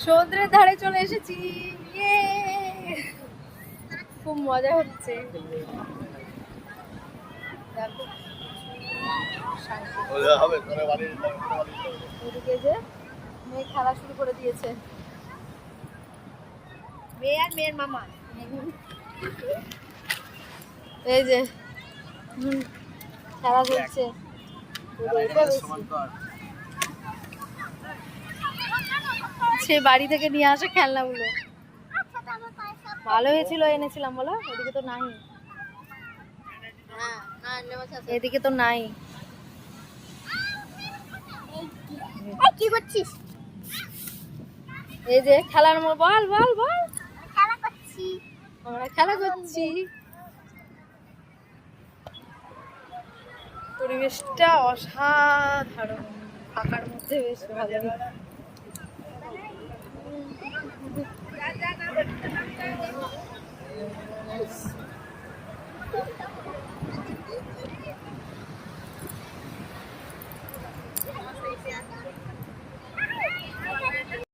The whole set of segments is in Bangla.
সমুদ্রের ধারে চলে এসেছি, খুব মজা হচ্ছে। এদিকে যে মেয়ে খেলা শুরু করে দিয়েছে, মেয়ে আর মেয়ের মামা। এই যে খেলা চলছে। সে বাড়ি থেকে নিয়ে আসে খেলনাগুলো, ভালো হয়েছিল, এনেছিলাম বলো। এদিকে তো নাই, এদিকে তো নাই। কি করছিস? এই যে খেলার বল বল বল, খেলা করছি, আমরা খেলা করছি। পরিবেশটা অসাধারণ, ফাঁকার মধ্যে বেশ ভালো।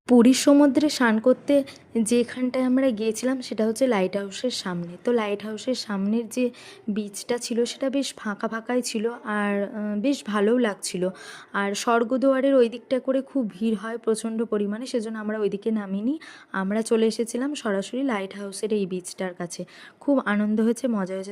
পুরীর সমুদ্রে স্নান করতে যেখানটায় আমরা গিয়েছিলাম সেটা হচ্ছে লাইট হাউসের সামনে। তো লাইট হাউসের সামনের যে বিচটা ছিল সেটা বেশ ফাঁকা ফাঁকাই ছিল, আর বেশ ভালোও লাগছিল। আর স্বর্গদুয়ারের ওই দিকটা করে খুব ভিড় হয় প্রচণ্ড পরিমাণে, সেজন্য আমরা ওইদিকে নামিনি। আমরা চলে এসেছিলাম সরাসরি লাইট হাউসের এই বিচটার কাছে। খুব আনন্দ হয়েছে, মজা হয়েছে।